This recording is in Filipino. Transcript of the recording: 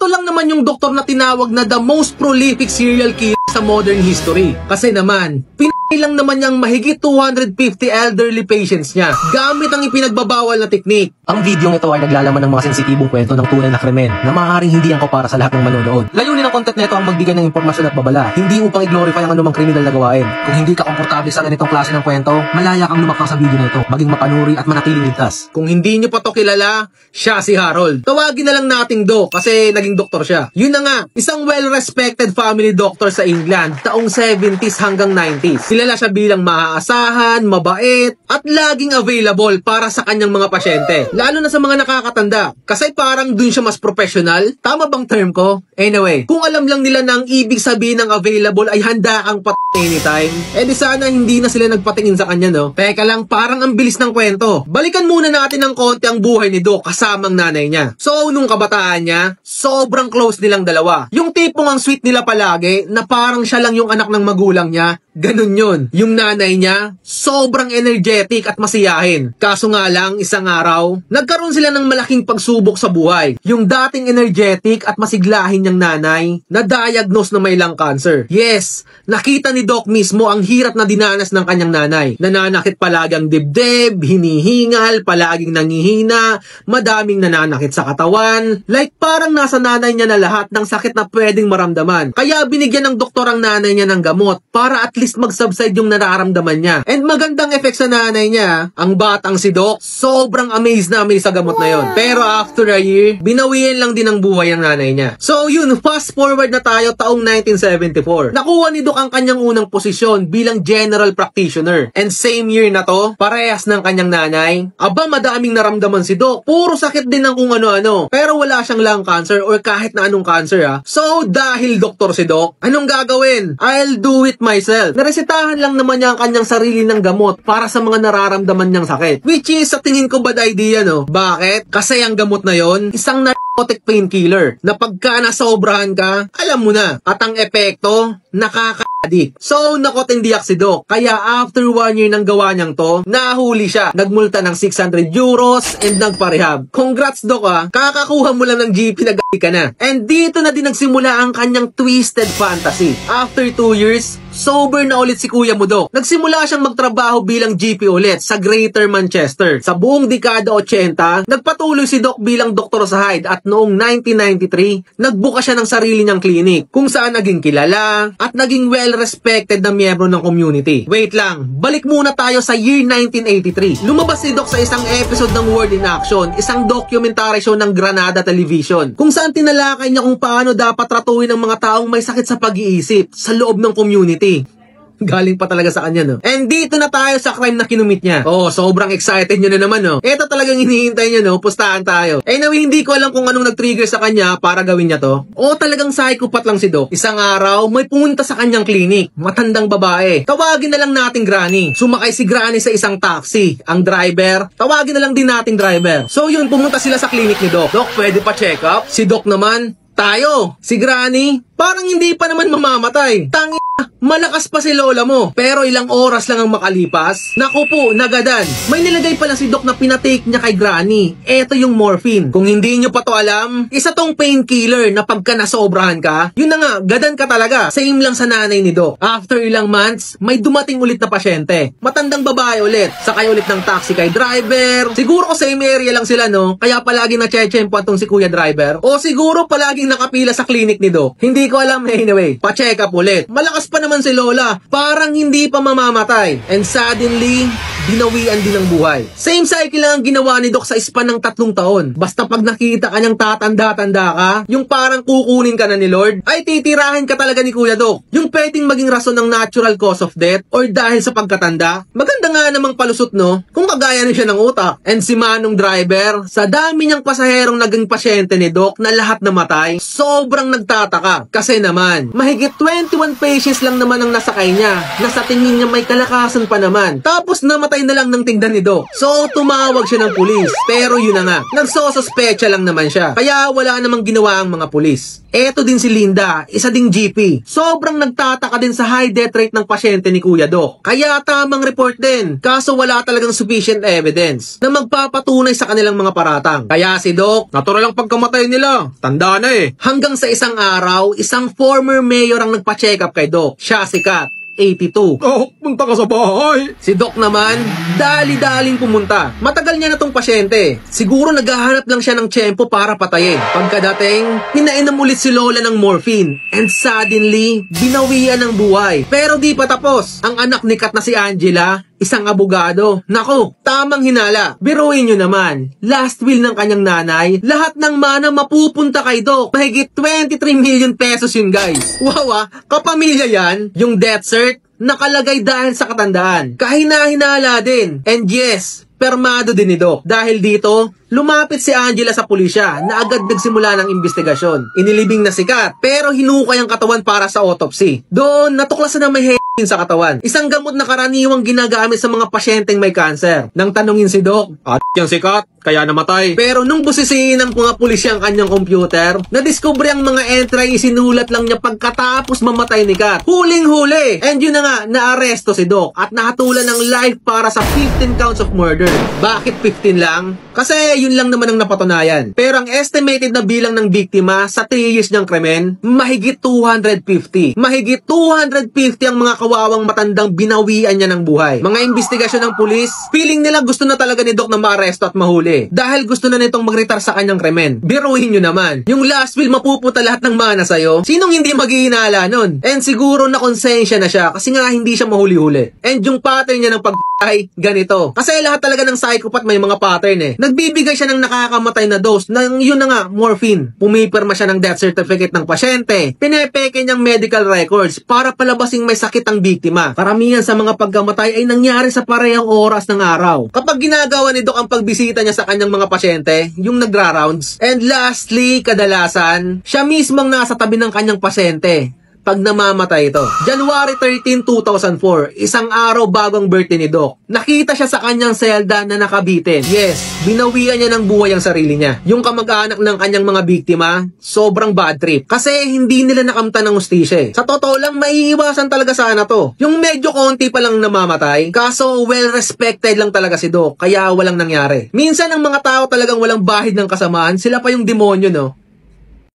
Eto lang naman yung doktor na tinawag na the most prolific serial killer sa modern history. Kasi naman, lang naman niyang mahigit 250 elderly patients niya gamit ang ipinagbabawal na teknik. Ang video ito ay naglalaman ng mga sensitibong kwento ng tunay na krimen na maaaring hindi angkop para sa lahat ng manonood. Layunin ng content nito ang magbigay ng impormasyon at babala, hindi upang i-glorify ang anumang kriminal na gawain. Kung hindi ka komportable sa ganitong klase ng kwento, malaya kang lumakang sa video na ito, maging mapanuri at manatiling ligtas. Kung hindi niyo pa to kilala, siya si Harold. Tawagin na lang nating Doc kasi naging doktor siya. Yun na nga, isang well-respected family doctor sa England taong 70s hanggang 90s. Kilala siya bilang maaasahan, mabait, at laging available para sa kanyang mga pasyente. Lalo na sa mga nakakatanda. Kasi parang dun siya mas professional. Tama bang term ko? Anyway, kung alam lang nila na ang ibig sabihin ng available ay handa kang anytime, eh di sana hindi na sila nagpatingin sa kanya, no? Teka lang, parang ang bilis ng kwento. Balikan muna natin ng konti ang buhay ni Doc kasamang nanay niya. So, nung kabataan niya, sobrang close nilang dalawa. Yung tipong ang sweet nila palagi, na parang siya lang yung anak ng magulang niya. Ganun yun. Yung nanay niya, sobrang energetic at masiyahin. Kaso nga lang, isang araw, nagkaroon sila ng malaking pagsubok sa buhay. Yung dating energetic at masiglahin niyang nanay, na-diagnose na may lung cancer. Yes, nakita ni Doc mismo ang hirap na dinanas ng kanyang nanay. Nananakit palagi ang dibdib, hinihingal, palaging nangihina, madaming nananakit sa katawan. Like parang nasa nanay niya na lahat ng sakit na pwedeng maramdaman. Kaya binigyan ng doktor ang nanay niya ng gamot para at least mag-subside yung nararamdaman niya. And magandang effect sa nanay niya, ang batang si Doc, sobrang amazed sa gamot na yon. Pero after a year, binawian lang din ang buhay ang nanay niya. So yun, fast forward na tayo taong 1974. Nakuha ni Doc ang kanyang unang posisyon bilang general practitioner. And same year na to, parehas ng kanyang nanay. Aba, madaming naramdaman si Doc. Puro sakit din ng kung ano-ano. Pero wala siyang lung cancer or kahit na anong cancer ha. So dahil doktor si Doc, anong gagawin? I'll do it myself. Naresetahan lang naman niya ang kanyang sarili ng gamot para sa mga nararamdaman niyang sakit. Which is, sa tingin ko bad idea, no? Bakit? Kasi ang gamot na yon, isang narcotic painkiller na pagka nasobrahan ka, alam mo na. At ang epekto, nakaka-addict. So, nakotindiyak si Doc. Kaya after 1 year ng gawa niyang to, nahuli siya. Nagmulta ng 600 euros and nagparehab. Congrats, Doc ah. Kakakuha mo lang ng GP na ka na. And dito na din nagsimula ang kanyang twisted fantasy. After 2 years, sober na ulit si Kuya mo, Doc. Nagsimula siyang magtrabaho bilang GP ulit sa Greater Manchester. Sa buong dekada 80, nagpatuloy si Doc bilang doktor sa Hyde at noong 1993, nagbuka siya ng sarili niyang clinic kung saan naging kilala at naging well-respected na miyembro ng community. Wait lang, balik muna tayo sa year 1983. Lumabas si Doc sa isang episode ng World in Action, isang documentary show ng Granada Television, kung saan tinalakay niya kung paano dapat tratuhin ang mga taong may sakit sa pag-iisip sa loob ng community. Galing pa talaga sa kanya, no? And dito na tayo sa crime na kinumit niya. Oh, sobrang excited nyo na naman, no? Ito talagang hinihintay nyo, no? Pustahan tayo. Anyway, hindi ko alam kung anong nag-trigger sa kanya para gawin niya to. O talagang psychopath lang si Doc. Isang araw, may pumunta sa kanyang clinic. Matandang babae. Tawagin na lang nating Granny. Sumakay si Granny sa isang taxi. Ang driver, tawagin na lang din nating driver. So yun, pumunta sila sa clinic ni Doc. Doc, pwede pa check up? Si Doc naman, tayo. Si Granny, parang hindi pa naman mamamatay. Malakas pa si lola mo. Pero ilang oras lang ang makalipas, naku po, nagadan. May nilagay pala si Doc na pinatake niya kay Granny. Eto yung morphine. Kung hindi nyo pa to alam, isa tong painkiller na pagka nasobrahan ka, yun na nga, gadan ka talaga. Same lang sa nanay ni Doc. After ilang months, may dumating ulit na pasyente. Matandang babae ulit. Sakay ulit ng taxi kay driver. Siguro ko same area lang sila, no? Kaya palaging na-chechempo tong si kuya driver. O siguro palaging nakapila sa clinic ni Doc. Hindi ko alam, anyway. Pa-check up ulit. Malakas pa naman si lola, parang hindi pa mamamatay. And suddenly, binawian din ang buhay. Same cycle lang ang ginawa ni Doc sa span ng 3 taon. Basta pag nakita ka niyang tatanda-tanda ka, yung parang kukunin ka na ni Lord, ay titirahan ka talaga ni Kuya Doc. Yung pwedeng maging rason ng natural cause of death or dahil sa pagkatanda, maganda nga namang palusot, no? Kung kagaya na siya ng utak. And si Manong driver, sa dami niyang pasaherong naging pasyente ni Doc na lahat namatay, sobrang nagtataka. Kasi naman, mahigit 21 patients lang naman ang nasakay niya, na sa tingin niya may kalakasan pa naman. Tapos namatay Kakamatay na lang ng tingnan ni Doc. So, tumawag siya ng pulis. Pero yun na nga, nagsosuspecha lang naman siya. Kaya wala namang ginawa ang mga pulis. Eto din si Linda, isa ding GP. Sobrang nagtataka din sa high death rate ng pasyente ni Kuya Doc. Kaya tamang report din. Kaso wala talagang sufficient evidence na magpapatunay sa kanilang mga paratang. Kaya si Doc, natural ang pagkamatay nila. Tanda na eh. Hanggang sa isang araw, isang former mayor ang nagpa-check up kay Doc. Siya si Kat. 82. Oh, punta ka sa bahay. Si Doc naman, dali-daling pumunta. Matagal niya na tong pasyente. Siguro naghahanap lang siya ng tiyempo para patayin. Pagkadating, pinainom ulit si Lola ng morphine. And suddenly, binawian ng buhay. Pero di pa tapos. Ang anak ni Kat na si Angela, isang abogado. Nako, tamang hinala. Biruin nyo naman. Last will ng kanyang nanay, lahat ng mana mapupunta kay Doc. Mahigit 23 million pesos yun, guys. Wow, kapamilya yan. Yung death cert, nakalagay dahil sa katandaan. Kahina-hinala din. And yes, permado din ni Doc. Dahil dito, lumapit si Angela sa pulisya na agad nagsimula ng investigasyon. Inilibing na si Kat, pero hinukay ang katawan para sa autopsy. Doon, natuklasan na may sa katawan. Isang gamot na karaniwang ginagamit sa mga pasyenteng may cancer. Nang tanungin si Doc, Yan si Kat, kaya namatay. pero nung busisiin ng mga pulisya ang kanyang computer, nadiskubre ang mga entry isinulat lang niya pagkatapos mamatay ni Kat. Huling-huli! And yun na nga, naaresto si Doc at nakatulan ng life para sa 15 counts of murder. Bakit 15 lang? Kasi yun lang naman ang napatunayan. Pero ang estimated na bilang ng biktima sa 3 years niyang krimen, mahigit 250. Mahigit 250 ang mga kawawang matandang binawian niya ng buhay. Mga investigasyon ng pulis, feeling nila gusto na talaga ni Doc na maaresto at mahuli. Dahil gusto na nitong magretar sa kanyang krimen. Biruin nyo naman. Yung last will mapupunta lahat ng mana sa'yo. Sinong hindi maghihinala nun? And siguro na konsensya na siya kasi nga hindi siya mahuli-huli. And yung pattern niya ng ay ganito. Kasi lahat talaga ng psychopath may mga pattern eh. Nagbibigay siya ng nakakamatay na dose ng yun na nga, morphine. Pumipirma siya ng death certificate ng pasyente. Pinepeke niyang medical records para palabasing may sakit ang biktima. Karamihan sa mga pagkamatay ay nangyari sa parehong oras ng araw. Kapag ginagawa ni Doc ang pagbisita niya sa kanyang mga pasyente, yung nagra-rounds. And lastly, kadalasan, siya mismo ang nasa tabi ng kanyang pasyente pag namamatay ito. January 13, 2004, isang araw bago ang birthday ni Doc. Nakita siya sa kanyang selda na nakabitin. Yes, binawian niya ng buhay ang sarili niya. Yung kamag-anak ng kanyang mga biktima, sobrang bad trip. Kasi hindi nila nakamta ng hustisya eh. Sa totoo lang, maiiwasan talaga sana to. Yung medyo konti pa lang namamatay, kaso well-respected lang talaga si Doc, kaya walang nangyari. Minsan ang mga tao talagang walang bahid ng kasamaan, sila pa yung demonyo, no?